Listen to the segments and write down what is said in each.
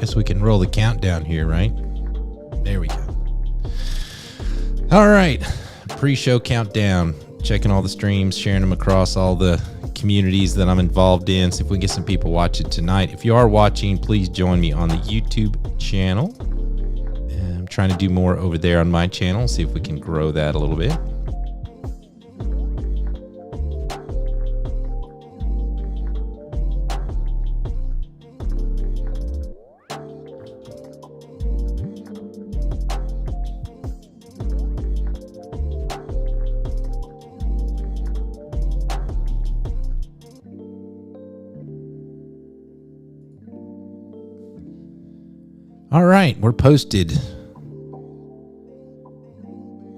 Guess we can roll the countdown here, right? There we go. All right. Pre-show countdown. Checking all the streams, sharing them across all the communities that I'm involved in. See if we can get some people watch it tonight. If you are watching, please join me on the YouTube channel. I'm trying to do more over there on my channel. See if we can grow that a little bit. All right, we're posted.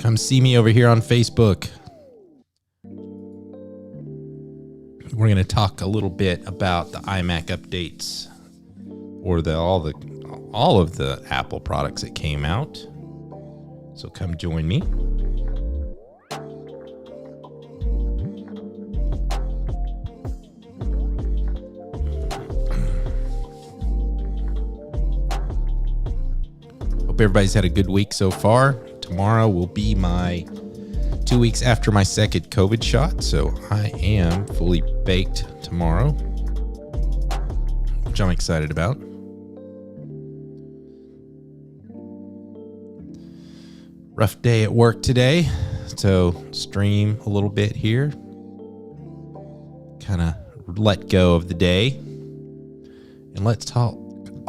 Come see me over here on Facebook. We're going to talk a little bit about the iMac updates, or all of the Apple products that came out. So come join me. Hope everybody's had a good week so far. Tomorrow will be my 2 weeks after my second COVID shot, so I am fully baked tomorrow, which I'm excited about. Rough day at work today, so stream a little bit here. Kind of let go of the day, and let's talk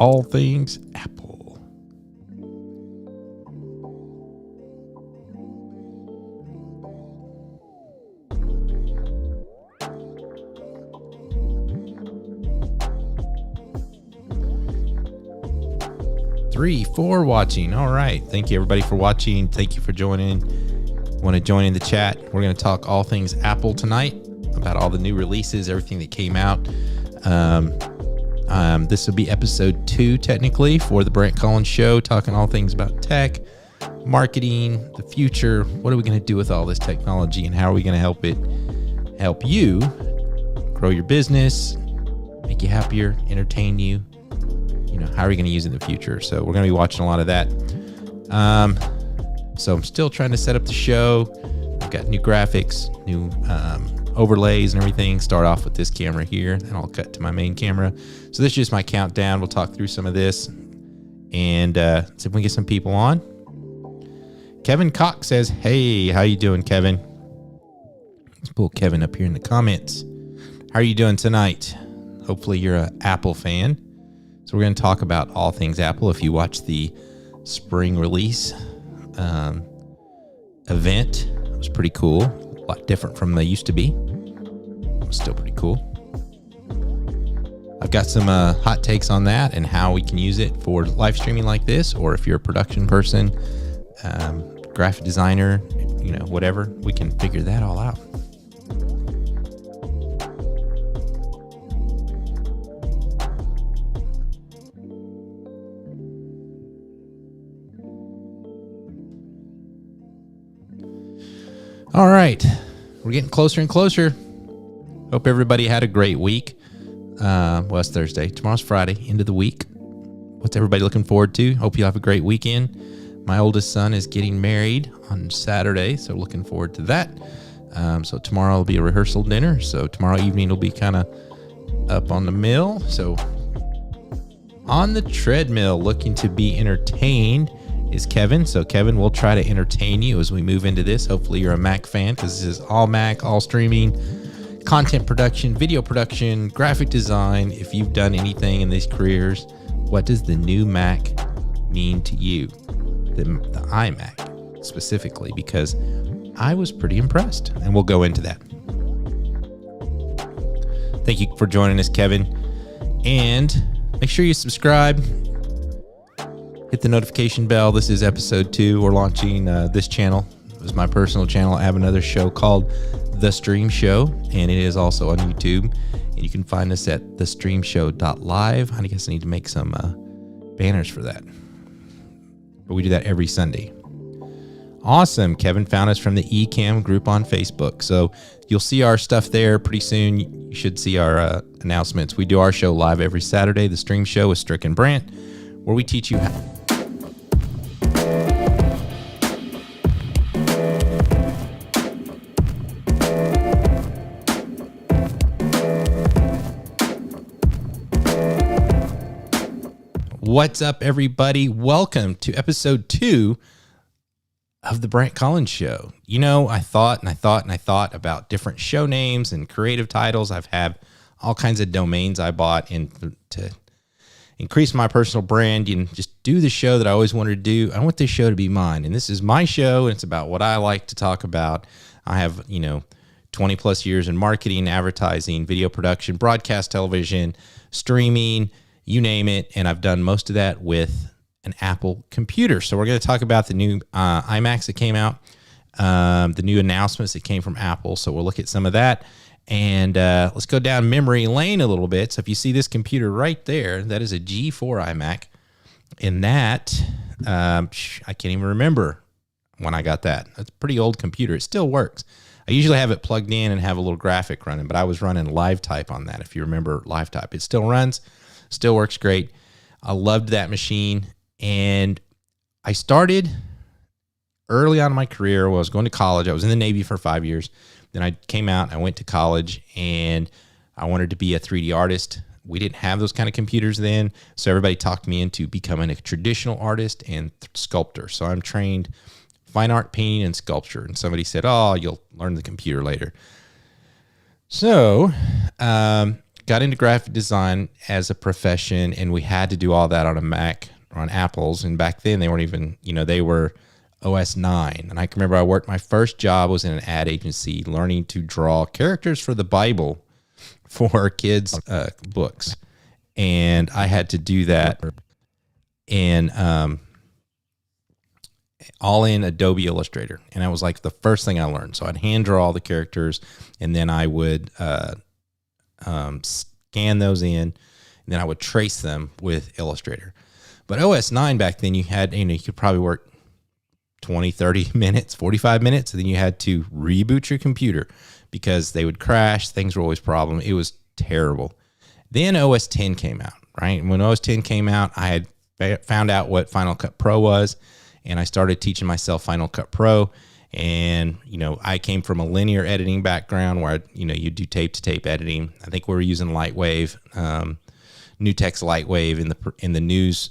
all things Apple. Three, four watching. All right. Thank you, everybody, for watching. Thank you for joining. Want to join in the chat? We're going to talk all things Apple tonight, about all the new releases, everything that came out. This will be episode 2, technically, for the Brant Collins Show, talking all things about tech, marketing, the future. What are we going to do with all this technology, and how are we going to help you grow your business, make you happier, entertain you? How are you going to use it in the future? So we're going to be watching a lot of that. So I'm still trying to set up the show. I've got new graphics, new overlays and everything. Start off with this camera here, and I'll cut to my main camera. So this is just my countdown. We'll talk through some of this and see if we can get some people on. Kevin Cox says, hey, how you doing, Kevin? Let's pull Kevin up here in the comments. How are you doing tonight? Hopefully you're an Apple fan. So we're going to talk about all things Apple. If you watch the spring release event, it was pretty cool. A lot different from they used to be. It was still pretty cool. I've got some hot takes on that and how we can use it for live streaming like this, or if you're a production person, graphic designer, whatever, we can figure that all out. All right, we're getting closer and closer. Hope everybody had a great week. Well, it's Thursday. Tomorrow's Friday, end of the week. What's everybody looking forward to? Hope you have a great weekend. My oldest son is getting married on Saturday, so looking forward to that. So tomorrow will be a rehearsal dinner. So tomorrow evening will be kind of up on the mill. So on the treadmill, looking to be entertained, is Kevin. So Kevin, we'll try to entertain you as we move into this. Hopefully you're a Mac fan, because this is all Mac, all streaming, content production, video production, graphic design. If you've done anything in these careers, what does the new Mac mean to you? The iMac specifically, because I was pretty impressed, and we'll go into that. Thank you for joining us, Kevin. And make sure you subscribe. Hit the notification bell. This is episode 2. We're launching this channel. It was my personal channel. I have another show called The Stream Show, and it is also on YouTube. And you can find us at thestreamshow.live. I guess I need to make some banners for that. But we do that every Sunday. Awesome. Kevin found us from the eCam group on Facebook. So you'll see our stuff there pretty soon. You should see our announcements. We do our show live every Saturday, The Stream Show with Strick and Brant. where we teach you how. What's up, everybody? Welcome to episode 2 of the Brant Collins Show. You know, I thought about different show names and creative titles. I've had all kinds of domains I bought to increase my personal brand and just do the show that I always wanted to do. I want this show to be mine, and this is my show, and it's about what I like to talk about. I have, 20 plus years in marketing, advertising, video production, broadcast television, streaming, you name it, and I've done most of that with an Apple computer. So we're going to talk about the new iMacs that came out, the new announcements that came from Apple. So we'll look at some of that, and let's go down memory lane a little bit. So if you see this computer right there, that is a G4 iMac, and that, I can't even remember when I got that. It's a pretty old computer. It still works. I usually have it plugged in and have a little graphic running, but I was running LiveType on that, if you remember LiveType. It still runs. Still works great. I loved that machine. And I started early on in my career when I was going to college. I was in the Navy for 5 years. Then I came out, I went to college, and I wanted to be a 3D artist. We didn't have those kind of computers then. So everybody talked me into becoming a traditional artist and sculptor. So I'm trained fine art, painting, and sculpture. And somebody said, oh, you'll learn the computer later. So, got into graphic design as a profession, and we had to do all that on a Mac or on Apples. And back then they weren't even, they were OS 9. And I can remember I worked, my first job was in an ad agency learning to draw characters for the Bible for kids' books. And I had to do that in all in Adobe Illustrator. And that was like the first thing I learned. So I'd hand draw all the characters, and then I would scan those in, and then I would trace them with Illustrator. But OS 9 back then, you had, you could probably work 20, 30 minutes, 45 minutes, and then you had to reboot your computer because they would crash. Things were always a problem. It was terrible. Then OS 10 came out, right? And when OS 10 came out, I had found out what Final Cut Pro was, and I started teaching myself Final Cut Pro. And, I came from a linear editing background where, you do tape-to-tape editing. I think we were using Lightwave, Nutex Lightwave in the news,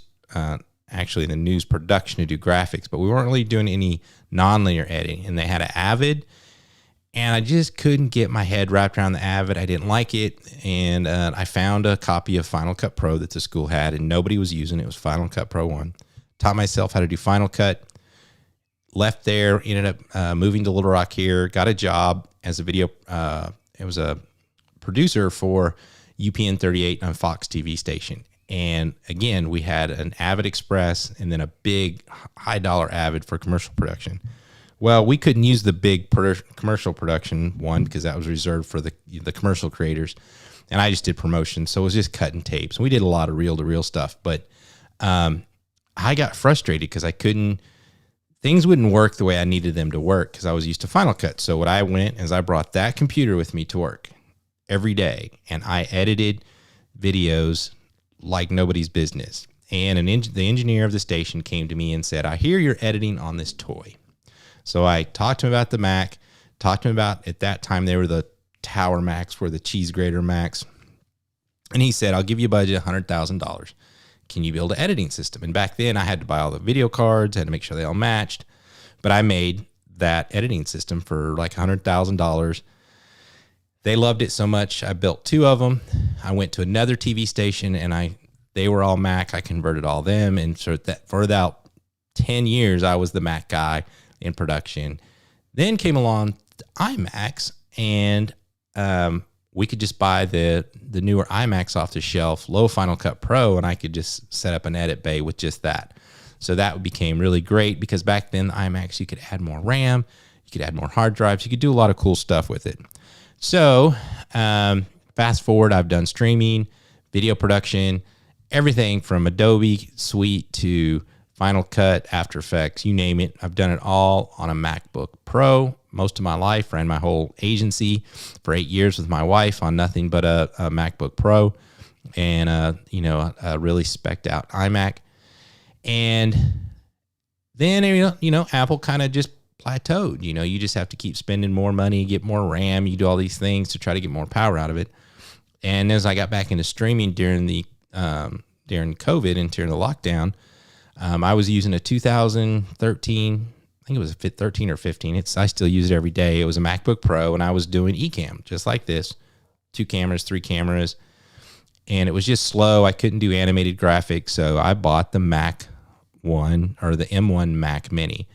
actually in the news production to do graphics, but we weren't really doing any nonlinear editing. And they had an Avid, and I just couldn't get my head wrapped around the Avid. I didn't like it, and I found a copy of Final Cut Pro that the school had, and nobody was using it. It was Final Cut Pro 1. Taught myself how to do Final Cut. Left there, ended up moving to Little Rock here, got a job as a video, it was a producer for UPN 38 on Fox TV station. And again, we had an Avid Express and then a big high dollar Avid for commercial production. Well, we couldn't use the big commercial production one because that was reserved for the commercial creators. And I just did promotion. So it was just cutting tapes. We did a lot of reel-to-reel stuff. But I got frustrated because things wouldn't work the way I needed them to work because I was used to Final Cut. So what I went is I brought that computer with me to work every day, and I edited videos like nobody's business. And the engineer of the station came to me and said, I hear you're editing on this toy. So I talked to him about the Mac, talked to him about, at that time, they were the Tower Macs, were the cheese grater Macs. And he said, I'll give you a budget of $100,000. Can you build an editing system? And back then I had to buy all the video cards, had to make sure they all matched. But I made that editing system for like $100,000. They loved it so much. I built 2 of them. I went to another TV station, and they were all Mac. I converted all them. And so for about 10 years, I was the Mac guy in production. Then came along the iMacs, and we could just buy the newer iMacs off the shelf, low Final Cut Pro, and I could just set up an edit bay with just that. So that became really great because back then the iMacs, you could add more RAM, you could add more hard drives, you could do a lot of cool stuff with it. So fast forward, I've done streaming, video production, everything from Adobe Suite to Final Cut, After Effects, you name it. I've done it all on a MacBook Pro most of my life. Ran my whole agency for 8 years with my wife on nothing but a MacBook Pro and a really spec'd out iMac. And then, Apple kind of just plateaued. You just have to keep spending more money, get more RAM. You do all these things to try to get more power out of it. And as I got back into streaming during COVID and during the lockdown, I was using a 2013, I think it was a 13 or 15. I still use it every day. It was a MacBook Pro, and I was doing Ecamm just like this, 2 cameras, 3 cameras, and it was just slow. I couldn't do animated graphics, so I bought the Mac One, or the M1 Mac Mini.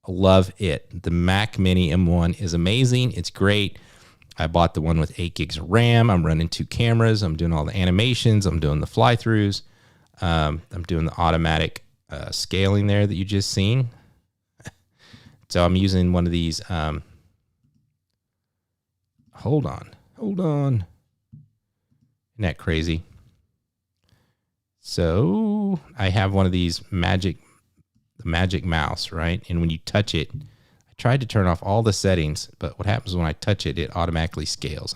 I love it. The Mac Mini M1 is amazing. It's great. I bought the one with 8 gigs of RAM. I'm running 2 cameras. I'm doing all the animations. I'm doing the fly-throughs. I'm doing the automatic scaling there that you just seen. So I'm using one of these. Hold on. Isn't that crazy? So I have one of these magic mouse, right? And when you touch it, I tried to turn off all the settings, but what happens when I touch it, it automatically scales.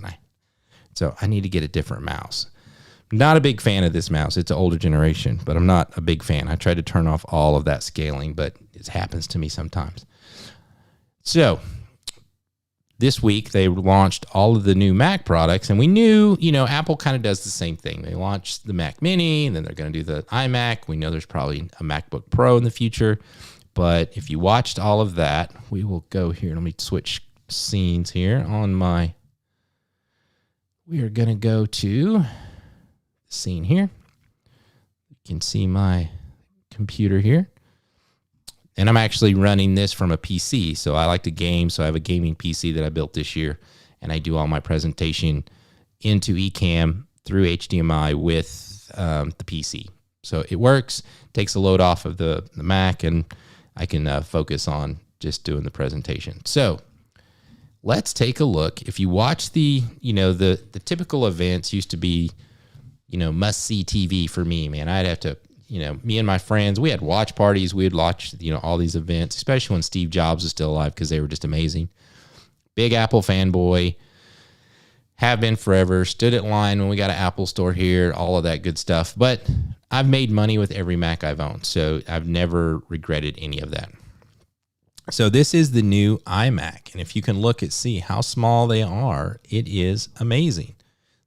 So I need to get a different mouse. Not a big fan of this mouse. It's an older generation, but I'm not a big fan. I tried to turn off all of that scaling, but it happens to me sometimes. So this week they launched all of the new Mac products, and we knew, Apple kind of does the same thing. They launched the Mac Mini, and then they're going to do the iMac. We know there's probably a MacBook Pro in the future, but if you watched all of that, we will go here. Let me switch scenes here we are going to go to the scene here. You can see my computer here. And I'm actually running this from a PC. So I like to game. So I have a gaming PC that I built this year. And I do all my presentation into Ecamm through HDMI with the PC. So it works, takes the load off of the Mac, and I can focus on just doing the presentation. So let's take a look. If you watch the typical events used to be, must-see TV for me, man. I'd have to, me and my friends, we had watch parties. We would watch, all these events, especially when Steve Jobs was still alive, because they were just amazing. Big Apple fanboy, have been forever, stood at line when we got an Apple store here, all of that good stuff. But I've made money with every Mac I've owned, so I've never regretted any of that. So this is the new iMac, and if you can look and see how small they are, it is amazing.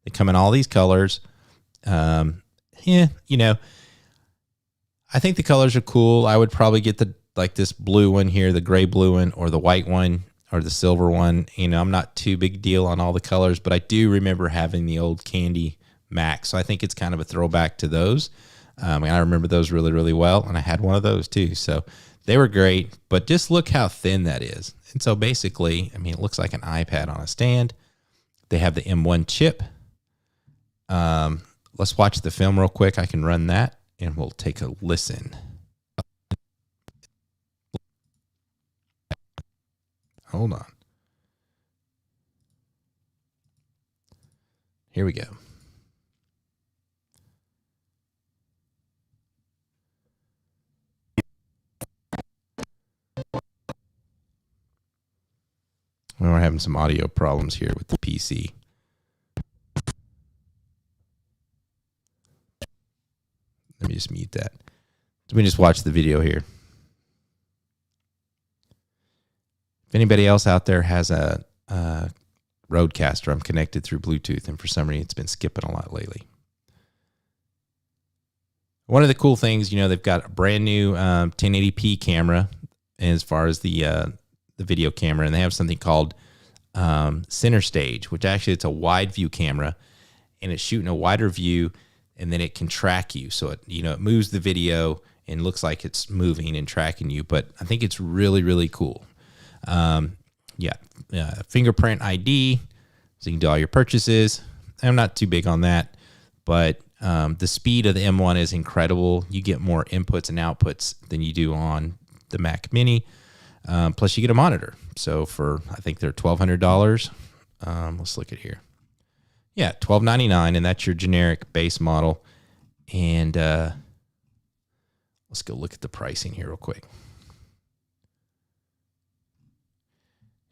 They come in all these colors. I think the colors are cool. I would probably get this blue one here, the gray blue one, or the white one, or the silver one. I'm not too big deal on all the colors, but I do remember having the old candy Mac. So I think it's kind of a throwback to those. And I remember those really, really well. And I had one of those too. So they were great, but just look how thin that is. And so basically, it looks like an iPad on a stand. They have the M1 chip. Let's watch the film real quick. I can run that, and we'll take a listen. Hold on. Here we go. We're having some audio problems here with the PC. Let me just mute that. Let me just watch the video here. If anybody else out there has a Rodecaster, I'm connected through Bluetooth, and for some reason it's been skipping a lot lately. One of the cool things, they've got a brand new 1080p camera as far as the video camera, and they have something called Center Stage, which actually it's a wide view camera, and it's shooting a wider view, and then it can track you. So it moves the video and looks like it's moving and tracking you. But I think it's really, really cool. Fingerprint ID, so you can do all your purchases. I'm not too big on that, but the speed of the M1 is incredible. You get more inputs and outputs than you do on the Mac Mini. Plus you get a monitor. So I think they're $1,200. Let's look at here. Yeah, $1,299, and that's your generic base model. And let's go look at the pricing here real quick.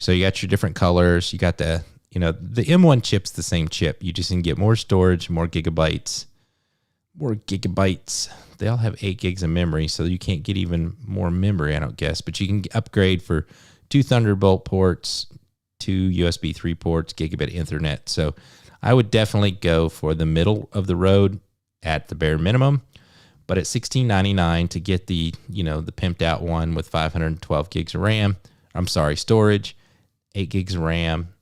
So you got your different colors. You got the M1 chip's the same chip. You just can get more storage, more gigabytes, more gigabytes. They all have 8 gigs of memory, so you can't get even more memory, I don't guess. But you can upgrade for 2 Thunderbolt ports, 2 USB 3 ports, gigabit Ethernet. So I would definitely go for the middle of the road at the bare minimum. But at $16.99 to get the, the pimped out one with 512 gigs of RAM, storage, 8 gigs of RAM,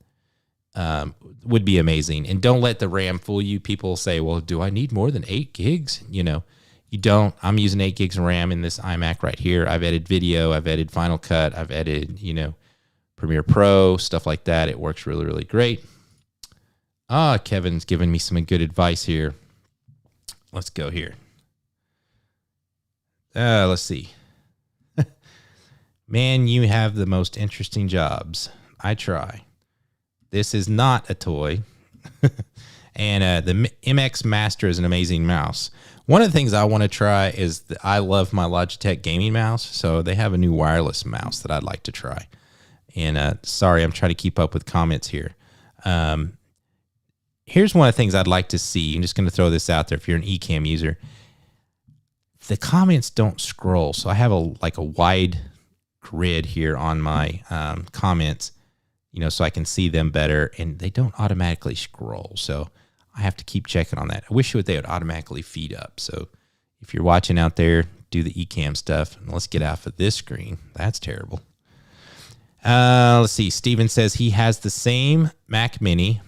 would be amazing. And don't let the RAM fool you. People say, well, do I need more than 8 gigs? You don't. I'm using 8 gigs of RAM in this iMac right here. I've edited video. I've edited Final Cut. I've edited, Premiere Pro, stuff like that. It works really, really great. Kevin's giving me some good advice here. Let's go here. Let's see. Man, you have the most interesting jobs. I try. This is not a toy. And the MX Master is an amazing mouse. One of the things I want to try is I love my Logitech gaming mouse. So they have a new wireless mouse that I'd like to try. And sorry, I'm trying to keep up with comments here. Here's one of the things I'd like to see. I'm just going to throw this out there if you're an Ecamm user. The comments don't scroll. So I have a wide grid here on my comments, so I can see them better, and they don't automatically scroll. So I have to keep checking on that. I wish they would automatically feed up. So if you're watching out there, do the Ecamm stuff. And let's get off of this screen. That's terrible. Let's see. Steven says he has the same Mac Mini.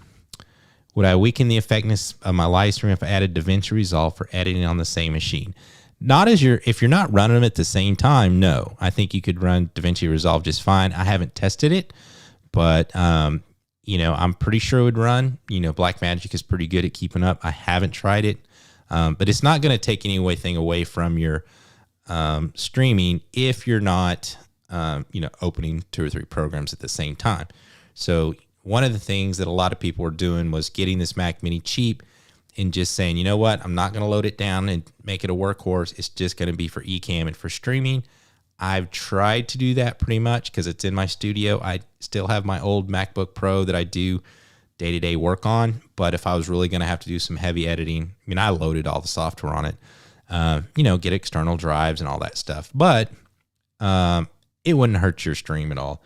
Would I weaken the effectiveness of my live stream if I added DaVinci Resolve for editing on the same machine? If you're not running them at the same time, no. I think you could run DaVinci Resolve just fine. I haven't tested it, but I'm pretty sure it would run. Blackmagic is pretty good at keeping up. I haven't tried it, but it's not going to take anything away from your streaming if you're not opening 2 or 3 programs at the same time. So one of the things that a lot of people were doing was getting this Mac Mini cheap and just saying, you know what, I'm not going to load it down and make it a workhorse. It's just going to be for Ecamm and for streaming. I've tried to do that pretty much because it's in my studio. I still have my old MacBook Pro that I do day-to-day work on. But if I was really going to have to do some heavy editing, I loaded all the software on it, get external drives and all that stuff. But it wouldn't hurt your stream at all.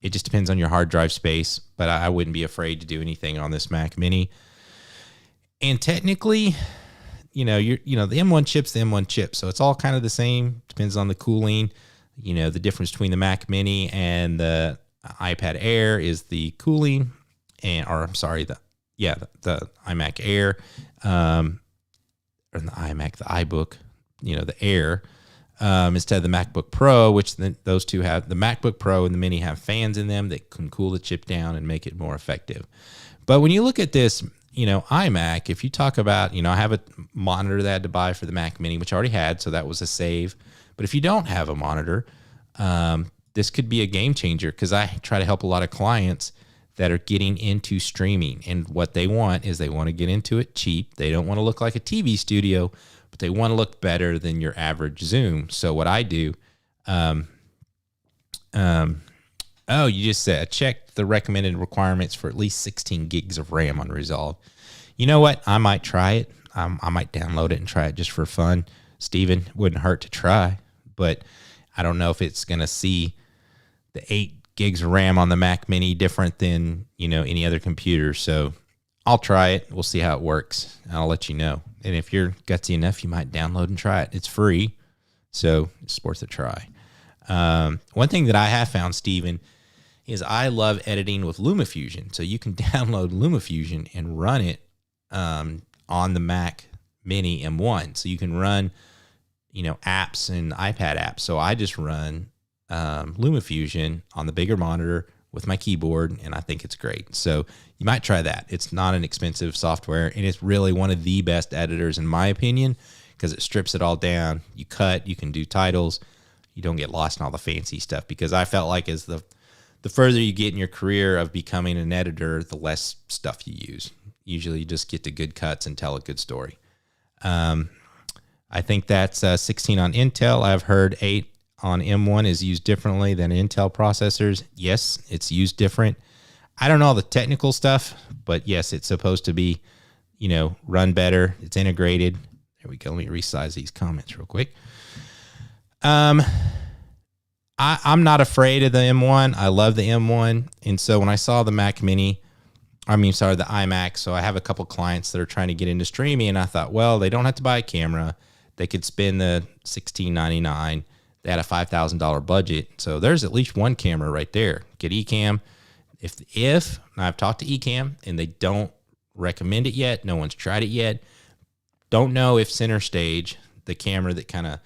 It just depends on your hard drive space, but I wouldn't be afraid to do anything on this Mac Mini. And technically, the M1 chip's the M1 chip, so it's all kind of the same. Depends on the cooling. The difference between the Mac Mini and the iPad Air is the cooling, the iMac Air, or the iMac, the iBook, the Air. Instead of the MacBook Pro, which those two have, the MacBook Pro and the Mini have fans in them that can cool the chip down and make it more effective. But when you look at this, iMac, if you talk about, I have a monitor that I had to buy for the Mac Mini, which I already had, so that was a save. But if you don't have a monitor, this could be a game changer because I try to help a lot of clients that are getting into streaming. And what they want is they want to get into it cheap. They don't want to look like a TV studio, but they want to look better than your average Zoom. So what I do, you just said check the recommended requirements for at least 16 gigs of RAM on Resolve. You know what? I might try it. I might download it and try it just for fun. Steven, wouldn't hurt to try, but I don't know if it's going to see the 8 gigs of RAM on the Mac Mini different than, any other computer. So I'll try it. We'll see how it works. I'll let you know. And if you're gutsy enough, you might download and try it. It's free, so it's worth a try. One thing that I have found, Steven, is I love editing with LumaFusion. So you can download LumaFusion and run it on the Mac Mini M1. So you can run, apps and iPad apps. So I just run LumaFusion on the bigger monitor with my keyboard, and I think it's great. So you might try that. It's not an expensive software, and it's really one of the best editors in my opinion because it strips it all down. You cut, you can do titles, you don't get lost in all the fancy stuff, because I felt like as the further you get in your career of becoming an editor, the less stuff you use. Usually you just get to good cuts and tell a good story. I think that's 16 on Intel. I've heard 8 on M1 is used differently than Intel processors. Yes, it's used different. I don't know all the technical stuff, but yes, it's supposed to be, run better. It's integrated. There we go. Let me resize these comments real quick. I'm not afraid of the M1. I love the M1. And so when I saw the the iMac. So I have a couple clients that are trying to get into streaming, and I thought, well, they don't have to buy a camera. They could spend the $16.99. They had a $5,000 budget. So there's at least one camera right there. Get Ecamm. If I've talked to Ecamm and they don't recommend it yet, no one's tried it yet. Don't know if Center Stage, the camera that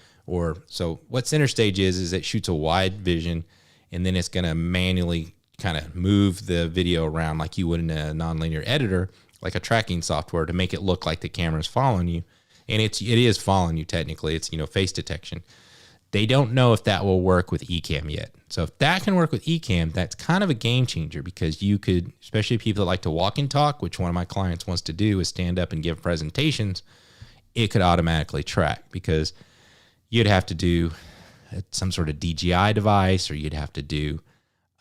so what Center Stage is it shoots a wide vision, and then it's going to manually kind of move the video around like you would in a nonlinear editor, like a tracking software, to make it look like the camera's following you. And it is following you technically. It's, face detection. They don't know if that will work with Ecamm yet. So if that can work with Ecamm, that's kind of a game changer, because you could, especially people that like to walk and talk, which one of my clients wants to do is stand up and give presentations, it could automatically track, because you'd have to do some sort of DJI device, or you'd have to do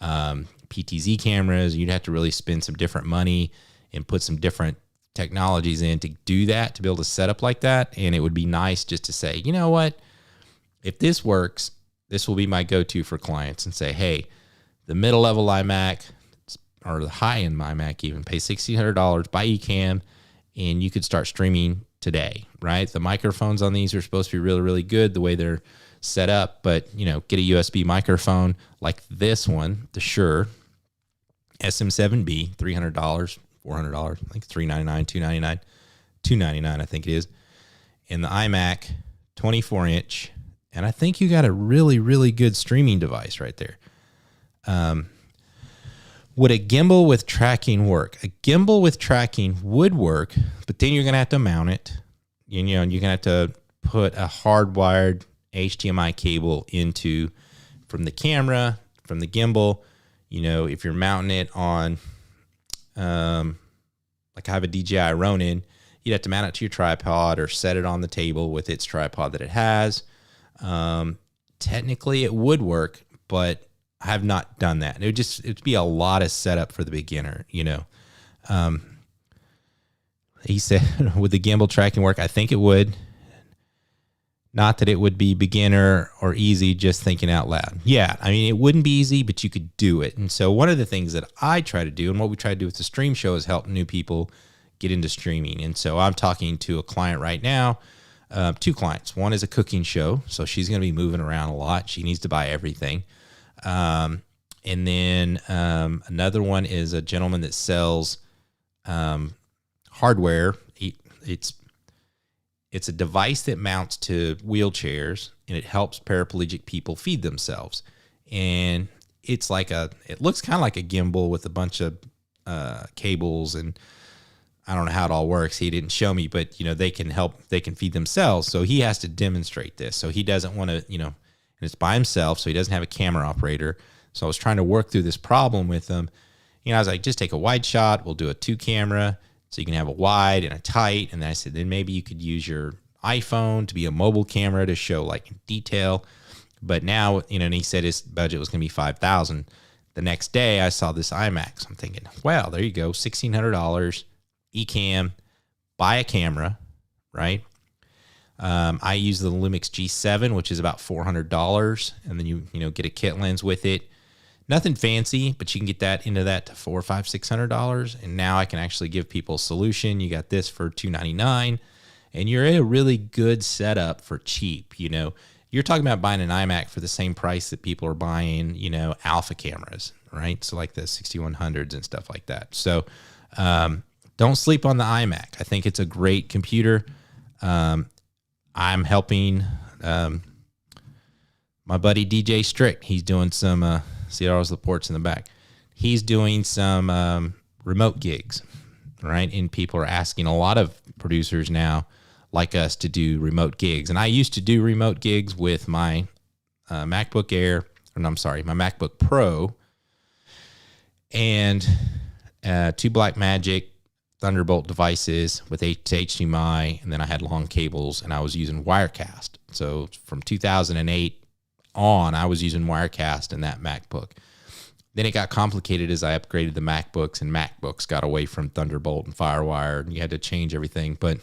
PTZ cameras. You'd have to really spend some different money and put some different technologies in to do that, to be able to set up like that. And it would be nice just to say, you know what, if this works, this will be my go-to for clients, and say, hey, the middle level iMac or the high end iMac even, pay $1,600, buy Ecamm, and you could start streaming today, right? The microphones on these are supposed to be really, really good the way they're set up, but get a USB microphone like this one, the Shure SM7B, $300, $400, I think $399, $299, I think it is. And the iMac 24-inch, and I think you got a really, really good streaming device right there. Would a gimbal with tracking work? A gimbal with tracking would work, but then you're going to have to mount it. And you're going to have to put a hardwired HDMI cable from the camera, from the gimbal. If you're mounting it on, like I have a DJI Ronin, you'd have to mount it to your tripod or set it on the table with its tripod that it has. Technically it would work, but I have not done that. It'd be a lot of setup for the beginner, He said, would the gimbal tracking work? I think it would. Not that it would be beginner or easy, just thinking out loud. Yeah, it wouldn't be easy, but you could do it. And so one of the things that I try to do, and what we try to do with the stream show, is help new people get into streaming. And so I'm talking to a client right now, two clients. One is a cooking show, so she's going to be moving around a lot. She needs to buy everything. And then another one is a gentleman that sells hardware. It's a device that mounts to wheelchairs, and it helps paraplegic people feed themselves. And it looks kind of like a gimbal with a bunch of cables, and I don't know how it all works. He didn't show me, but they can feed themselves. So he has to demonstrate this. So he doesn't want to, and it's by himself, so he doesn't have a camera operator. So I was trying to work through this problem with him. I was like, just take a wide shot. We'll do a 2-camera. So you can have a wide and a tight. And then I said, then maybe you could use your iPhone to be a mobile camera to show like detail. But now, and he said his budget was going to be $5,000. The next day I saw this iMac. So I'm thinking, well, there you go. $1,600, Ecamm, buy a camera, right? I use the Lumix G7, which is about $400. And then you get a kit lens with it. Nothing fancy, but you can get that into that to $400, $500, $600. And now I can actually give people a solution. You got this for $299, and you're in a really good setup for cheap. You're talking about buying an iMac for the same price that people are buying, alpha cameras, right? So like the 6100s and stuff like that. So don't sleep on the iMac. I think it's a great computer. I'm helping my buddy DJ Strick. He's doing some... see all the ports in the back. He's doing some remote gigs, right? And people are asking, a lot of producers now like us to do remote gigs. And I used to do remote gigs with my MacBook Air, my MacBook Pro, and 2 Blackmagic Thunderbolt devices with HDMI, and then I had long cables, and I was using Wirecast. So from 2008 on, I was using Wirecast in that MacBook. Then it got complicated as I upgraded the MacBooks, and MacBooks got away from Thunderbolt and Firewire, and you had to change everything. But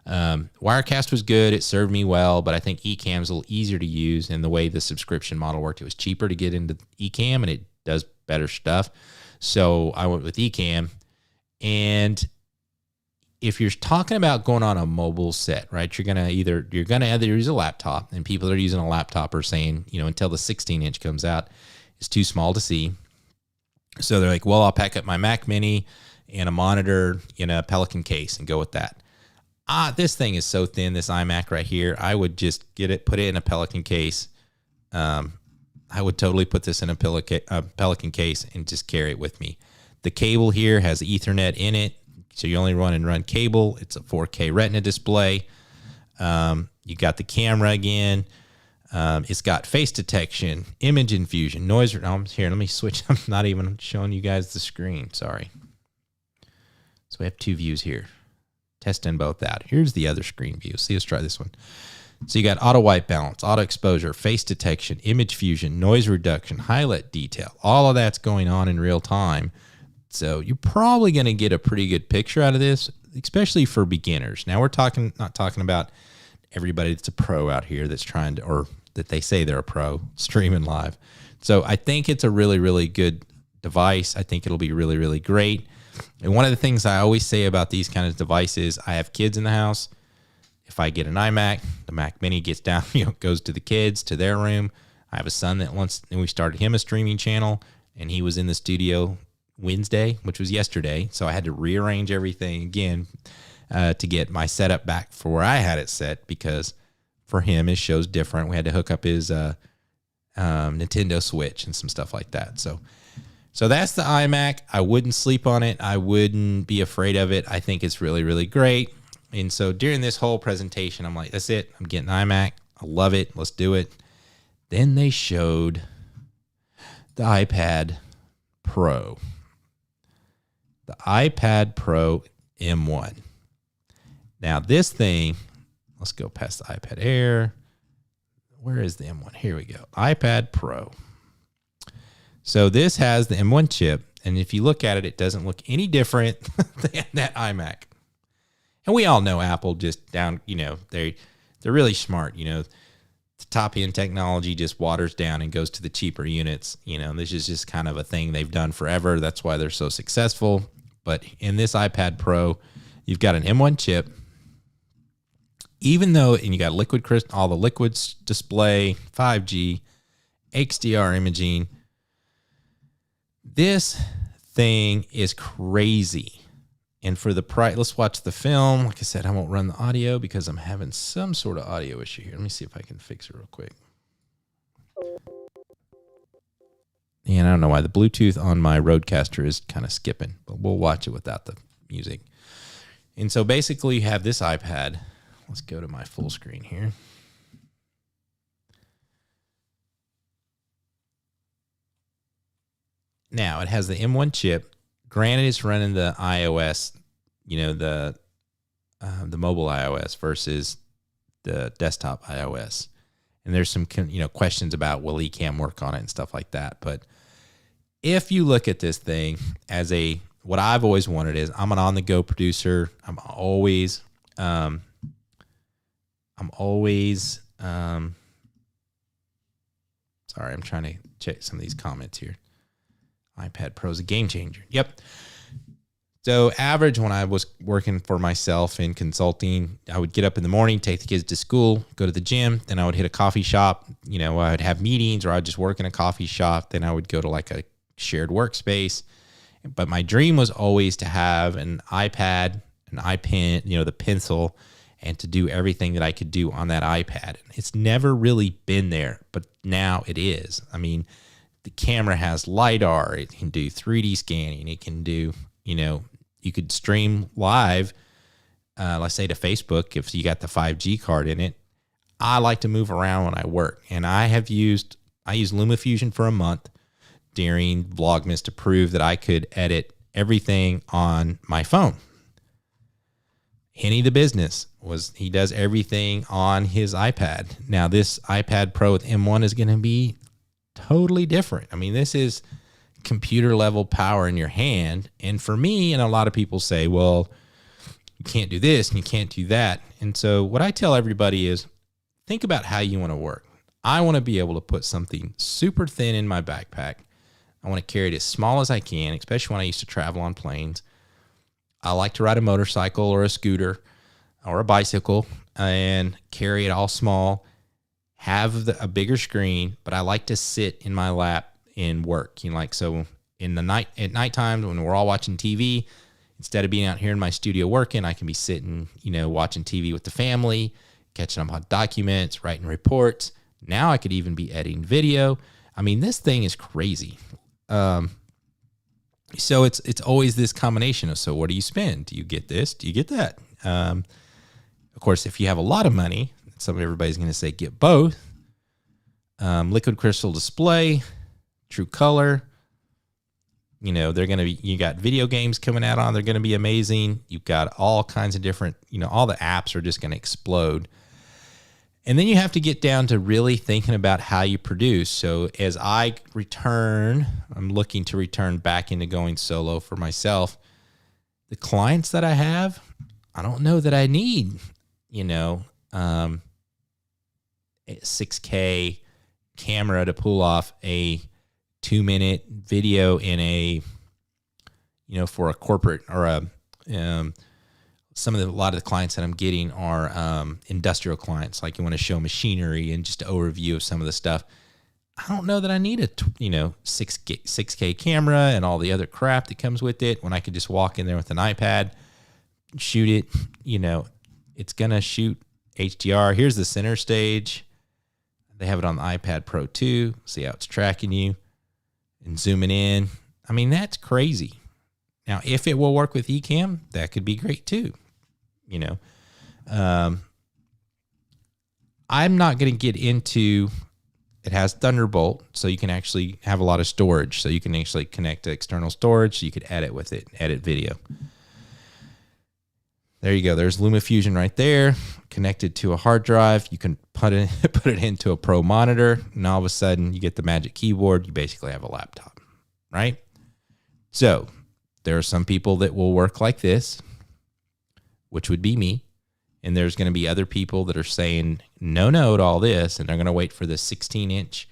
Wirecast was good. It served me well, but I think Ecamm's a little easier to use. And the way the subscription model worked, it was cheaper to get into Ecamm, and it does better stuff. So I went with Ecamm. And if you're talking about going on a mobile set, right, you're gonna either use a laptop, and people that are using a laptop are saying, until the 16-inch comes out, it's too small to see. So they're like, well, I'll pack up my Mac Mini and a monitor in a Pelican case and go with that. This thing is so thin, this iMac right here. I would just put it in a Pelican case. I would totally put this in a Pelican case and just carry it with me. The cable here has Ethernet in it, so you only run cable. It's a 4K Retina display. You got the camera again. It's got face detection, image infusion, noise. Here, let me switch. I'm not even showing you guys the screen. Sorry. So we have two views here. Testing both out. Here's the other screen view. See, let's try this one. So you got auto white balance, auto exposure, face detection, image fusion, noise reduction, highlight detail. All of that's going on in real time. So you're probably going to get a pretty good picture out of this, especially for beginners. Now we're not talking about everybody that's a pro out here that's trying to, or that they say they're a pro streaming live. So I think it's a really, really good device. I think it'll be really, really great. And one of the things I always say about these kind of devices, I have kids in the house. If I get an iMac, the Mac Mini gets down, goes to the kids, to their room. I have a son that and we started him a streaming channel, and he was in the studio Wednesday, which was yesterday. So I had to rearrange everything again to get my setup back for where I had it set, because for him, his show's different. We had to hook up his Nintendo Switch and some stuff like that. So that's the iMac. I wouldn't sleep on it. I wouldn't be afraid of it. I think it's really, really great. And so during this whole presentation, I'm like, that's it. I'm getting an iMac. I love it. Let's do it. Then they showed the iPad Pro. The iPad Pro M1. Now this thing, let's go past the iPad Air. Where is the M1? Here we go. iPad Pro. So this has the M1 chip, and if you look at it, it doesn't look any different than that iMac. And we all know Apple just they're really smart. The top end technology just waters down and goes to the cheaper units. This is just kind of a thing they've done forever. That's why they're so successful. But in this iPad Pro, you've got an M1 chip. And you got all the liquids display, 5G, XDR imaging. This thing is crazy. And for the price, let's watch the film. Like I said, I won't run the audio because I'm having some sort of audio issue here. Let me see if I can fix it real quick. And I don't know why the Bluetooth on my Rodecaster is kind of skipping, but we'll watch it without the music. And so basically you have this iPad. Let's go to my full screen here. Now it has the M1 chip. Granted, it's running the iOS, the mobile iOS versus the desktop iOS. And there's some, questions about will Ecamm work on it and stuff like that. But if you look at this thing as what I've always wanted is, I'm an on-the-go producer. I'm always sorry, I'm trying to check some of these comments here. iPad Pro is a game changer. Yep. So average, when I was working for myself in consulting, I would get up in the morning, take the kids to school, go to the gym, then I would hit a coffee shop. I would have meetings, or I'd just work in a coffee shop. Then I would go to like a shared workspace. But my dream was always to have an iPad, an iPen, the pencil, and to do everything that I could do on that iPad. It's never really been there, but now it is. I mean, the camera has LiDAR. It can do 3D scanning. It can do, you could stream live, let's say to Facebook, if you got the 5G card in it. I like to move around when I work. And I used LumaFusion for a month during Vlogmas to prove that I could edit everything on my phone. Henny the business he does everything on his iPad. Now this iPad Pro with M1 is going to be totally different. I mean, this is computer level power in your hand. And for me, and a lot of people say, well, you can't do this and you can't do that. And so what I tell everybody is, think about how you want to work. I want to be able to put something super thin in my backpack. I want to carry it as small as I can, especially when I used to travel on planes. I like to ride a motorcycle or a scooter or a bicycle and carry it all small, have a bigger screen, but I like to sit in my lap and work. So in the night, at nighttime when we're all watching TV, instead of being out here in my studio working, I can be sitting, watching TV with the family, catching up on documents, writing reports. Now I could even be editing video. I mean, this thing is crazy. So it's always this combination of, so what do you spend? Do you get this? Do you get that? Of course, if you have a lot of money, everybody's going to say get both. Liquid crystal display, true color. They're going to be, you got video games coming out on, they're going to be amazing. You've got all kinds of different, all the apps are just going to explode. And then you have to get down to really thinking about how you produce. So as I return, I'm looking to return back into going solo for myself. The clients that I have, I don't know that I need, a 6K camera to pull off a 2-minute video in a, for a corporate or a, a lot of the clients that I'm getting are industrial clients. Like you want to show machinery and just an overview of some of the stuff. I don't know that I need a 6K camera and all the other crap that comes with it when I could just walk in there with an iPad, shoot it. It's gonna shoot HDR. Here's the center stage. They have it on the iPad Pro 2. See how it's tracking you and zooming in. I mean, that's crazy. Now, if it will work with Ecamm, that could be great too. I'm not going to get into, it has Thunderbolt, so you can actually have a lot of storage. So you can actually connect to external storage, so you could edit with it, edit video. There you go. There's LumaFusion right there, connected to a hard drive. You can put it into a Pro monitor, and all of a sudden you get the magic keyboard. You basically have a laptop, right? So there are some people that will work like this, which would be me. And there's going to be other people that are saying no to all this, and they're going to wait for the 16-inch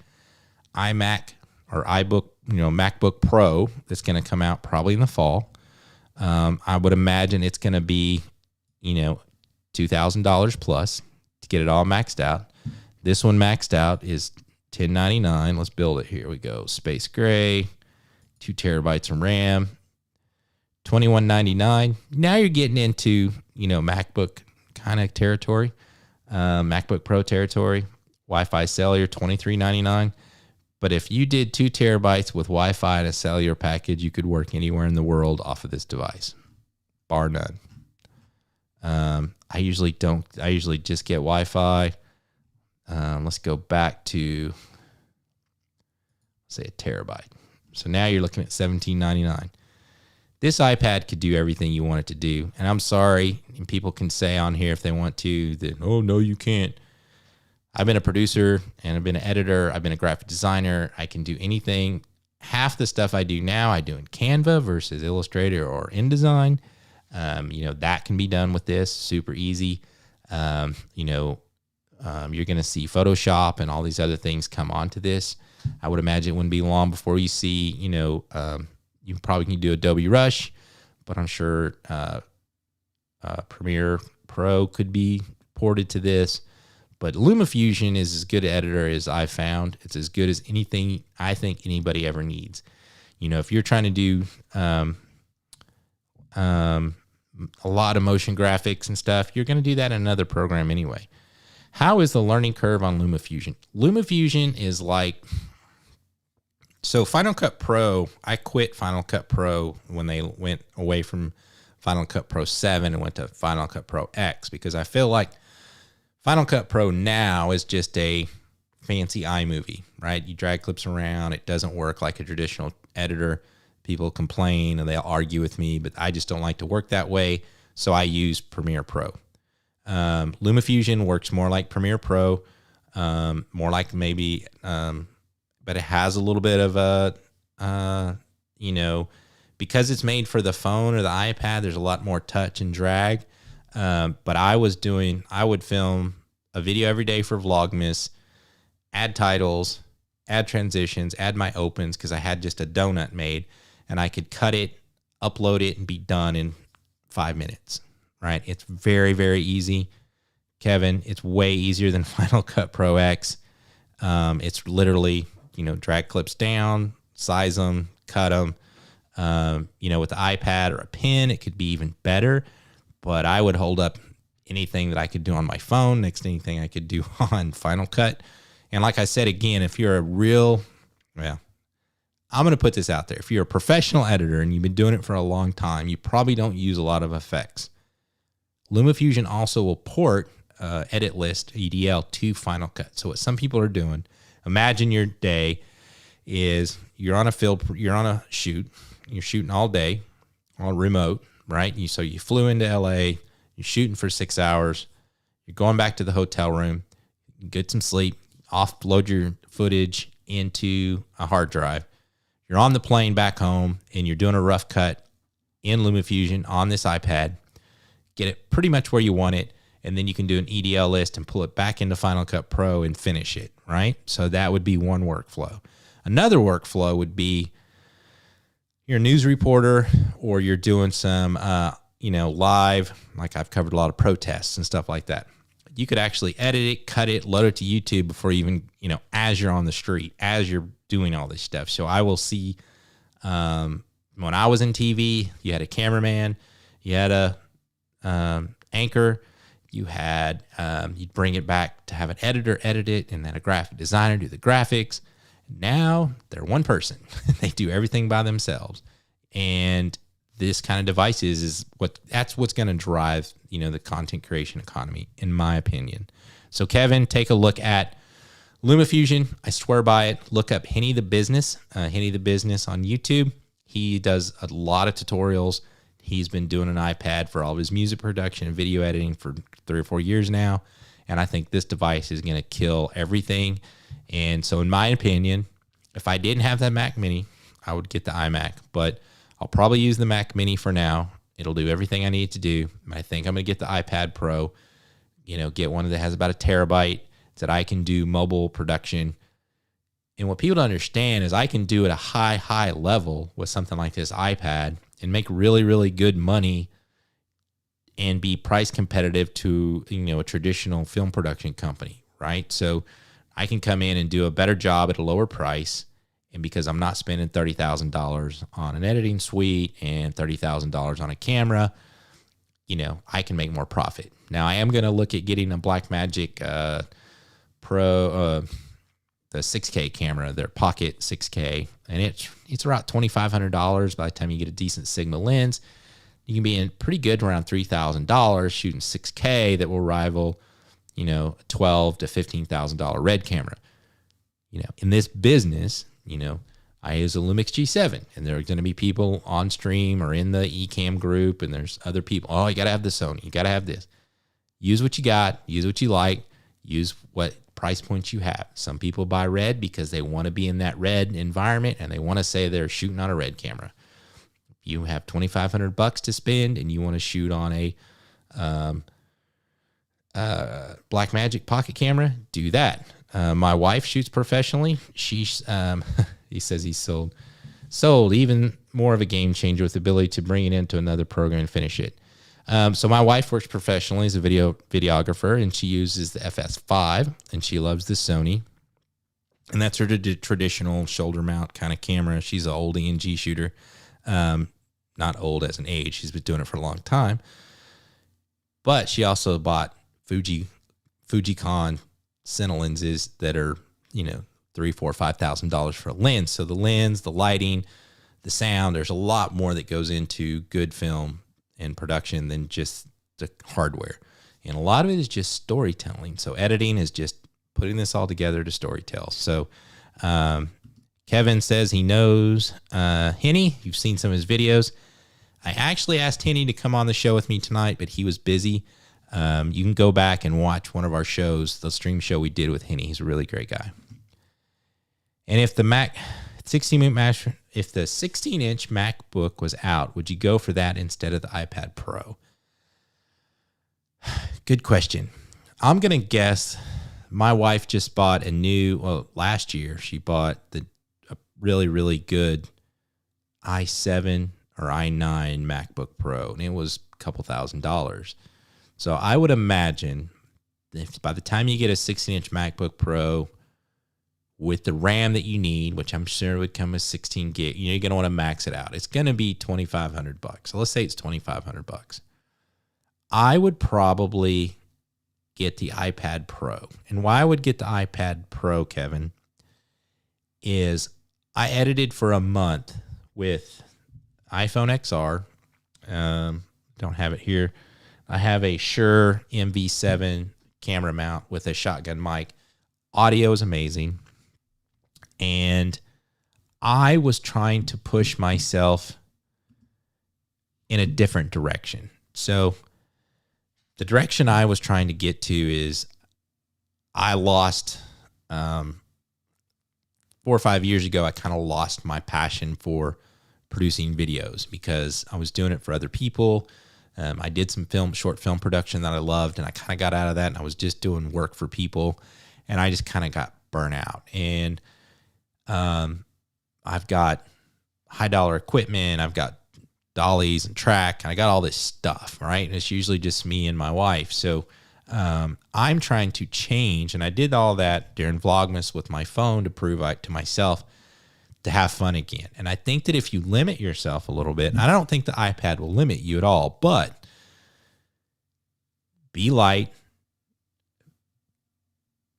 iMac or MacBook Pro that's going to come out probably in the fall. I would imagine it's going to be, $2,000 plus to get it all maxed out. This one maxed out is $1,099. Let's build it. Here we go. Space gray, 2 terabytes of RAM, $2,199. Now you're getting into, MacBook kind of territory, MacBook Pro territory, Wi-Fi cellular, $2,399. But if you did 2 terabytes with Wi-Fi and a cellular package, you could work anywhere in the world off of this device, bar none. I usually just get Wi-Fi. Let's go back to, say, a terabyte. So now you're looking at $1,799. This iPad could do everything you want it to do. And I'm sorry, and people can say on here if they want to that, oh, no, you can't. I've been a producer and I've been an editor. I've been a graphic designer. I can do anything. Half the stuff I do now, I do in Canva versus Illustrator or InDesign. That can be done with this, super easy. You're going to see Photoshop and all these other things come onto this. I would imagine it wouldn't be long before you see, you probably can do Adobe Rush, but I'm sure Premiere Pro could be ported to this. But LumaFusion is as good an editor as I've found. It's as good as anything I think anybody ever needs. If you're trying to do a lot of motion graphics and stuff, you're going to do that in another program anyway. How is the learning curve on LumaFusion? LumaFusion is like, so Final Cut Pro, I quit Final Cut Pro when they went away from Final Cut Pro 7 and went to Final Cut Pro X, because I feel like Final Cut Pro now is just a fancy iMovie, right? You drag clips around. It doesn't work like a traditional editor. People complain and they'll argue with me, but I just don't like to work that way. So I use Premiere Pro. LumaFusion works more like Premiere Pro, more like maybe, but it has a little bit of because it's made for the phone or the iPad, there's a lot more touch and drag. But I would film a video every day for Vlogmas, add titles, add transitions, add my opens, because I had just a donut made, and I could cut it, upload it, and be done in 5 minutes, right? It's very, very easy. Kevin, it's way easier than Final Cut Pro X. It's literally, drag clips down, size them, cut them. With the iPad or a pen, it could be even better, but I would hold up anything that I could do on my phone next to anything I could do on Final Cut. And like I said, again, if you're I'm going to put this out there. If you're a professional editor and you've been doing it for a long time, you probably don't use a lot of effects. LumaFusion also will port edit list EDL to Final Cut. So what some people are doing, imagine your day is you're on a shoot, you're shooting all day, all remote, right? So you flew into LA, you're shooting for 6 hours, you're going back to the hotel room, you get some sleep, offload your footage into a hard drive. You're on the plane back home and you're doing a rough cut in LumaFusion on this iPad, get it pretty much where you want it, and then you can do an EDL list and pull it back into Final Cut Pro and finish it, right? So that would be one workflow. Another workflow would be you're a news reporter or you're doing some, live, like I've covered a lot of protests and stuff like that. You could actually edit it, cut it, load it to YouTube before you even, as you're on the street, as you're doing all this stuff. So I will see, when I was in TV, you had a cameraman, you had a anchor, you had, you'd bring it back to have an editor edit it, and then a graphic designer do the graphics. Now they're one person. They do everything by themselves. And this kind of devices is that's what's going to drive, the content creation economy, in my opinion. So Kevin, take a look at LumaFusion. I swear by it. Look up Henny the Business on YouTube. He does a lot of tutorials. He's been doing an iPad for all of his music production and video editing for 3 or 4 years now. And I think this device is going to kill everything. And so in my opinion, if I didn't have that Mac Mini, I would get the iMac, but I'll probably use the Mac Mini for now. It'll do everything I need to do. I think I'm going to get the iPad Pro, get one that has about 1 terabyte so that I can do mobile production. And what people don't understand is I can do it at a high level with something like this iPad and make really, really good money and be price competitive to, a traditional film production company, right? So I can come in and do a better job at a lower price. And because I'm not spending $30,000 on an editing suite and $30,000 on a camera, I can make more profit. Now I am going to look at getting a Blackmagic Pro, the 6K camera, their Pocket 6K, and it's about $2,500 by the time you get a decent Sigma lens. You can be in pretty good around $3,000 shooting 6K that will rival, $12,000 to $15,000 Red camera. In this business, I use a Lumix G7, and there are going to be people on stream or in the Ecamm group, and there's other people. Oh, you got to have the Sony. You got to have this. Use what you got. Use what you like. Use what price points you have. Some people buy Red because they want to be in that Red environment, and they want to say they're shooting on a Red camera. If you have $2,500 to spend, and you want to shoot on a Blackmagic Pocket camera, do that. My wife shoots professionally. He says he's sold even more of a game changer with the ability to bring it into another program and finish it. So my wife works professionally as a videographer, and she uses the FS5, and she loves the Sony. And that's her traditional shoulder mount kind of camera. She's an old ENG shooter. Not old as an age. She's been doing it for a long time. But she also bought Fujicon Cine lenses that are, $3,000, $4,000, $5,000 for a lens. So the lens, the lighting, the sound, there's a lot more that goes into good film and production than just the hardware. And a lot of it is just storytelling. So editing is just putting this all together to storytell. So Kevin says he knows Henny. You've seen some of his videos. I actually asked Henny to come on the show with me tonight, but he was busy. You can go back and watch one of our shows, the stream show we did with Henny. He's a really great guy. And if the Mac 60 minute if the 16-inch MacBook was out, would you go for that instead of the iPad Pro? Good question. I'm going to guess my wife just bought last year she bought a really, really good i7 or i9 MacBook Pro, and it was a couple $1,000s. So I would imagine if by the time you get a 16-inch MacBook Pro with the RAM that you need, which I'm sure would come with 16 gig, you're going to want to max it out. It's going to be $2,500. So let's say it's $2,500. I would probably get the iPad Pro. And why I would get the iPad Pro, Kevin, is I edited for a month with iPhone XR. Don't have it here. I have a Shure MV7 camera mount with a shotgun mic. Audio is amazing. And I was trying to push myself in a different direction. So the direction I was trying to get to is I lost 4 or 5 years ago, I kind of lost my passion for producing videos because I was doing it for other people. I did some short film production that I loved, and I kind of got out of that, and I was just doing work for people, and I just kind of got burnt out. And I've got high dollar equipment. I've got dollies and track, and I got all this stuff, right? And it's usually just me and my wife. So I'm trying to change, and I did all that during Vlogmas with my phone to prove to myself to have fun again. And I think that if you limit yourself a little bit, and I don't think the iPad will limit you at all, but be light,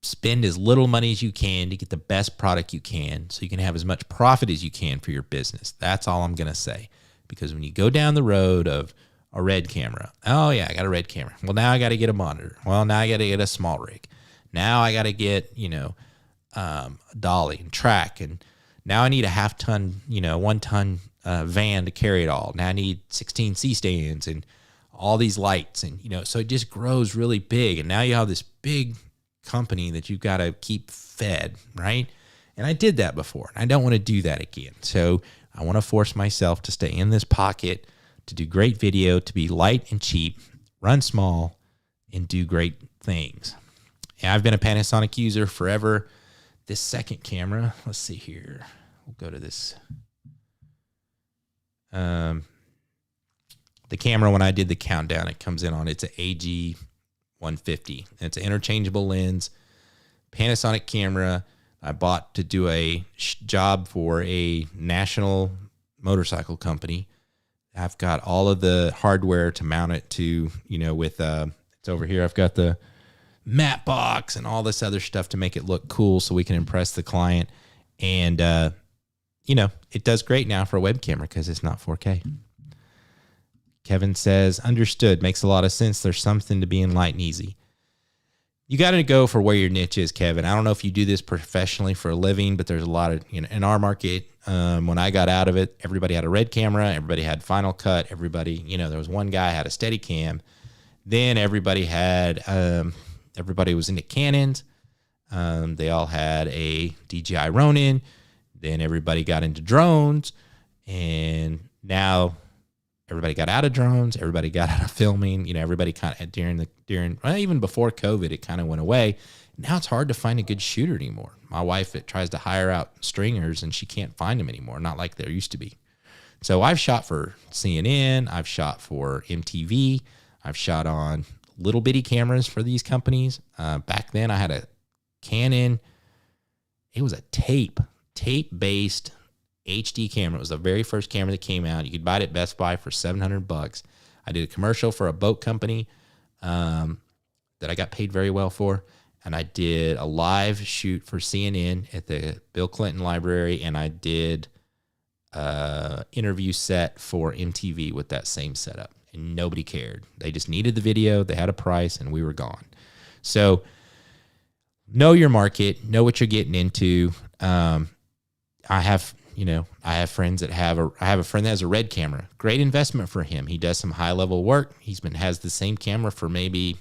spend as little money as you can to get the best product you can so you can have as much profit as you can for your business. That's all I'm going to say. Because when you go down the road of a red camera, oh yeah, I got a red camera. Well, now I got to get a monitor. Well, now I got to get a small rig. Now I got to get, a dolly and track. And now I need a 1 ton van to carry it all. Now I need 16 C-stands and all these lights. And, so it just grows really big. And now you have this big company that you've got to keep fed, right? And I did that before, and I don't want to do that again. So I want to force myself to stay in this pocket, to do great video, to be light and cheap, run small, and do great things. Yeah, I've been a Panasonic user forever. This second camera, let's see here. We'll go to this. The camera, when I did the countdown, it comes in on, it's an AG 150. And it's an interchangeable lens, Panasonic camera. I bought to do a job for a national motorcycle company. I've got all of the hardware to mount it to, it's over here. I've got the matte box and all this other stuff to make it look cool so we can impress the client. And, it does great now for a web camera because it's not 4K. Kevin says, understood. Makes a lot of sense. There's something to being light and easy. You got to go for where your niche is, Kevin. I don't know if you do this professionally for a living, but there's a lot of, in our market, when I got out of it, everybody had a red camera. Everybody had Final Cut. Everybody, there was one guy had a Steadicam. Then everybody was into Canons. They all had a DJI Ronin. Then everybody got into drones. And now everybody got out of drones. Everybody got out of filming. Everybody kind of even before COVID, it kind of went away. Now it's hard to find a good shooter anymore. My wife tries to hire out stringers and she can't find them anymore. Not like there used to be. So I've shot for CNN. I've shot for MTV. I've shot on little bitty cameras for these companies. Back then I had a Canon. It was a tape-based HD camera. It was the very first camera that came out. You could buy it at Best Buy for $700. I did a commercial for a boat company that I got paid very well for. And I did a live shoot for CNN at the Bill Clinton Library. And I did interview set for MTV with that same setup. And nobody cared. They just needed the video. They had a price and we were gone. So know your market, know what you're getting into. I have friends that I have a friend that has a red camera. Great investment for him. He does some high level work. Has the same camera for maybe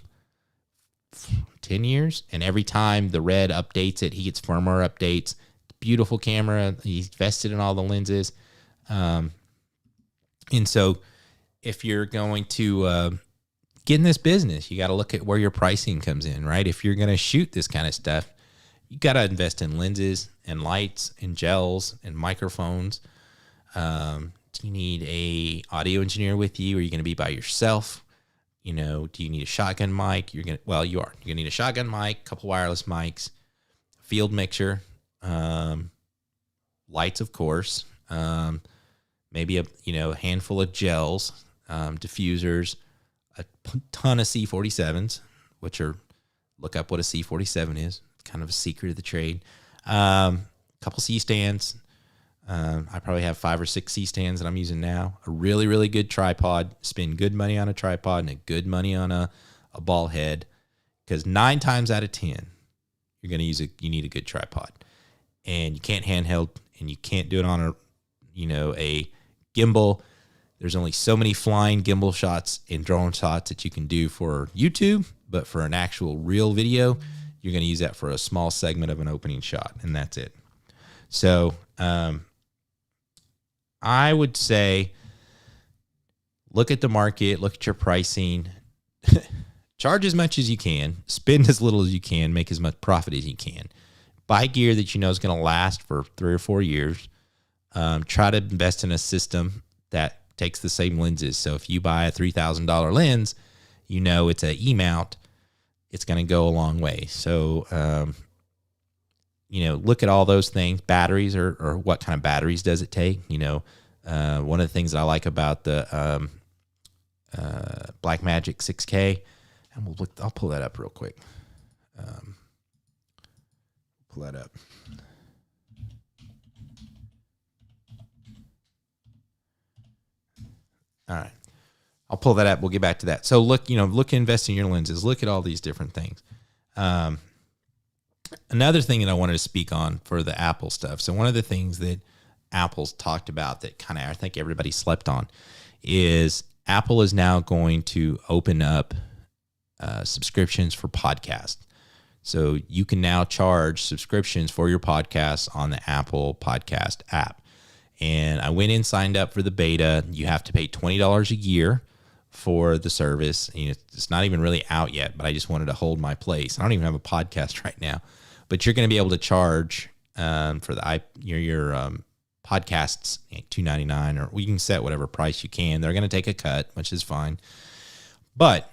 10 years. And every time the red updates it, he gets firmware updates. Beautiful camera. He's invested in all the lenses. And so if you're going to get in this business, you got to look at where your pricing comes in, right? If you're going to shoot this kind of stuff, you got to invest in lenses and lights and gels and microphones. Do you need a audio engineer with you? Or are you going to be by yourself? You know, do you need a shotgun mic? You are. You're going to need a shotgun mic, a couple wireless mics, field mixer, lights, of course, maybe a handful of gels, diffusers, a ton of C47s, which are, look up what a C47 is. It's kind of a secret of the trade. A couple C stands. I probably have 5 or 6 C stands that I'm using now. A really, really good tripod. Spend good money on a tripod and a good money on a ball head, because 9 times out of 10, you're going to you need a good tripod, and you can't handheld, and you can't do it on a gimbal. There's only so many flying gimbal shots and drone shots that you can do for YouTube, but for an actual real video, you're going to use that for a small segment of an opening shot, and that's it. So I would say look at the market, look at your pricing, charge as much as you can, spend as little as you can, make as much profit as you can. Buy gear that you know is going to last for 3 or 4 years. Try to invest in a system that takes the same lenses. So if you buy a $3,000 lens, you know it's an E-mount, it's going to go a long way. So, look at all those things. Batteries, or what kind of batteries does it take? One of the things that I like about the Blackmagic 6K, and I'll pull that up real quick. Pull that up. All right. I'll pull that up. We'll get back to that. So look at investing in your lenses. Look at all these different things. Another thing that I wanted to speak on for the Apple stuff. So one of the things that Apple's talked about that kind of I think everybody slept on is Apple is now going to open up subscriptions for podcasts. So you can now charge subscriptions for your podcasts on the Apple Podcast app. And I went in, signed up for the beta. You have to pay $20 a year for the service. It's not even really out yet, but I just wanted to hold my place. I don't even have a podcast right now, but you're going to be able to charge for your podcasts $2.99, or you can set whatever price you can. They're going to take a cut, which is fine. But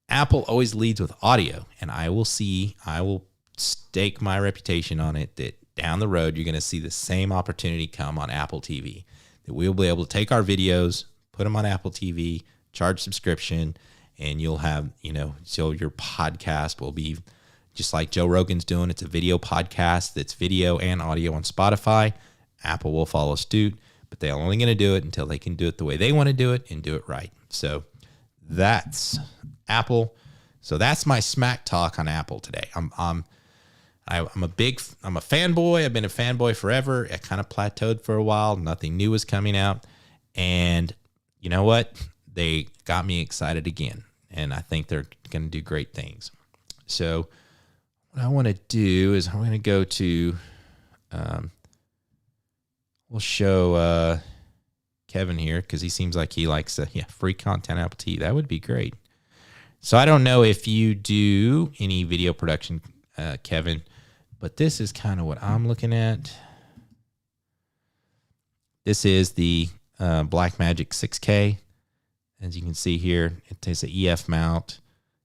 Apple always leads with audio, and I will stake my reputation on it that down the road you're going to see the same opportunity come on Apple TV, that we'll be able to take our videos, put them on Apple TV, charge subscription, and you'll have, so your podcast will be just like Joe Rogan's doing. It's a video podcast that's video and audio on Spotify. Apple will follow suit, but they're only going to do it until they can do it the way they want to do it and do it right. So that's Apple. So that's my smack talk on Apple today. I'm a fanboy. I've been a fanboy forever. I kind of plateaued for a while. Nothing new was coming out. And you know what? They got me excited again. And I think they're going to do great things. So what I want to do is I'm going to go to, we'll show Kevin here because he seems like he likes free content Apple TV. That would be great. So I don't know if you do any video production, Kevin, but this is kind of what I'm looking at. This is the Blackmagic 6K. As you can see here, it takes an EF mount.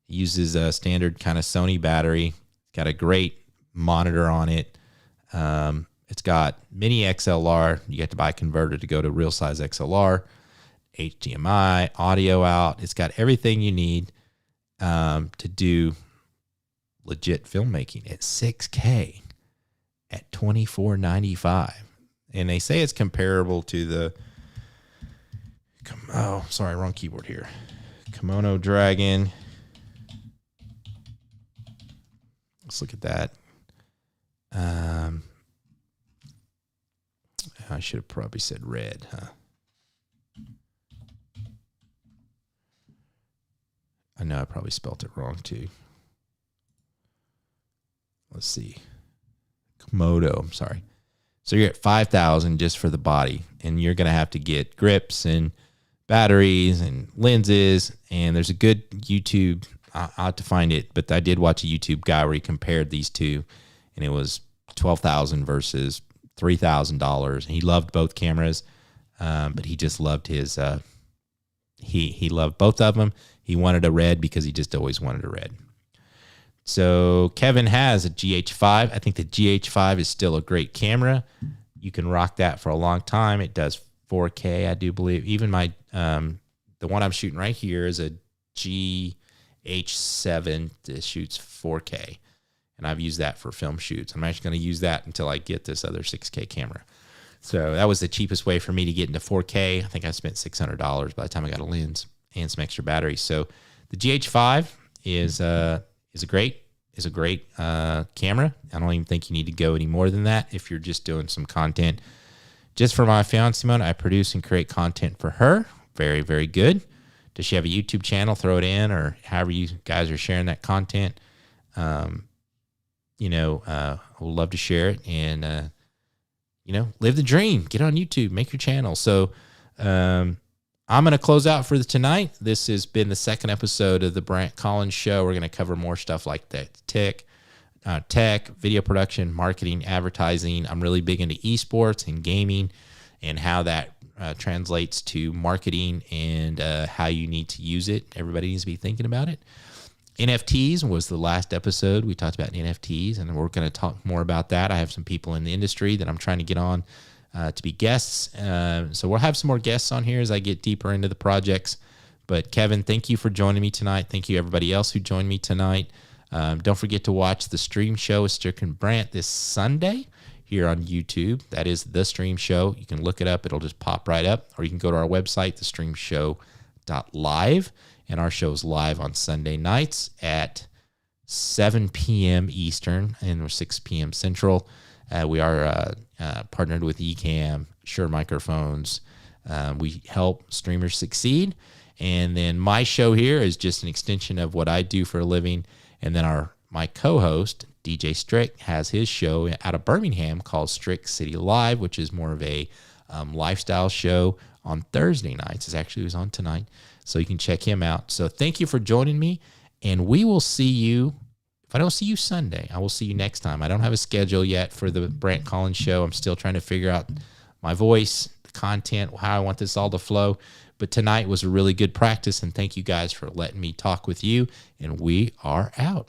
It uses a standard kind of Sony battery. It's got a great monitor on it. It's got mini XLR. You have to buy a converter to go to real size XLR, HDMI, audio out. It's got everything you need to do legit filmmaking at 6K at $24.95. And they say it's comparable to the wrong keyboard here. Kimono Dragon. Let's look at that. I should have probably said red, huh? I know I probably spelt it wrong too. Let's see. Komodo, I'm sorry. So you're at $5,000 just for the body, and you're going to have to get grips and batteries and lenses. And there's a good YouTube, I'll have to find it, but I did watch a YouTube guy where he compared these two, and it was $12,000 versus $3,000. He loved both cameras, but he just loved his. He loved both of them. He wanted a red because he just always wanted a red. So Kevin has a GH5. I think the GH5 is still a great camera. You can rock that for a long time. It does 4K, I do believe. Even my the one I'm shooting right here is a GH7 that shoots 4K, and I've used that for film shoots. I'm actually going to use that until I get this other 6K camera. So that was the cheapest way for me to get into 4K. I think I spent $600 by the time I got a lens and some extra batteries. So the GH5 is a great camera. I don't even think you need to go any more than that if you're just doing some content. Just for my fiance Mona, I produce and create content for her. Very, very good. Does she have a YouTube channel? Throw it in, or however you guys are sharing that content. I would love to share it and live the dream. Get on YouTube, make your channel. So I'm going to close out for tonight. This has been the second episode of the Brant Collins Show. We're going to cover more stuff like that. Tech, video production, marketing, advertising. I'm really big into esports and gaming and how that translates to marketing and how you need to use it. Everybody needs to be thinking about it. NFTs was the last episode. We talked about NFTs, and we're going to talk more about that. I have some people in the industry that I'm trying to get on to be guests. So we'll have some more guests on here as I get deeper into the projects. But Kevin, thank you for joining me tonight. Thank you everybody else who joined me tonight. Don't forget to watch the stream show with Strick and Brant this Sunday here on YouTube. That is The Stream Show. You can look it up. It'll just pop right up. Or you can go to our website, thestreamshow.live. And our show is live on Sunday nights at 7 p.m. Eastern and 6 p.m. Central. We are partnered with Ecamm, Shure Microphones. We help streamers succeed. And then my show here is just an extension of what I do for a living. And then my co-host, DJ Strick, has his show out of Birmingham called Strick City Live, which is more of a lifestyle show on Thursday nights. It was on tonight. So you can check him out. So thank you for joining me. And we will see you. If I don't see you Sunday, I will see you next time. I don't have a schedule yet for the Brant Collins Show. I'm still trying to figure out my voice, the content, how I want this all to flow. But tonight was a really good practice. And thank you guys for letting me talk with you. And we are out.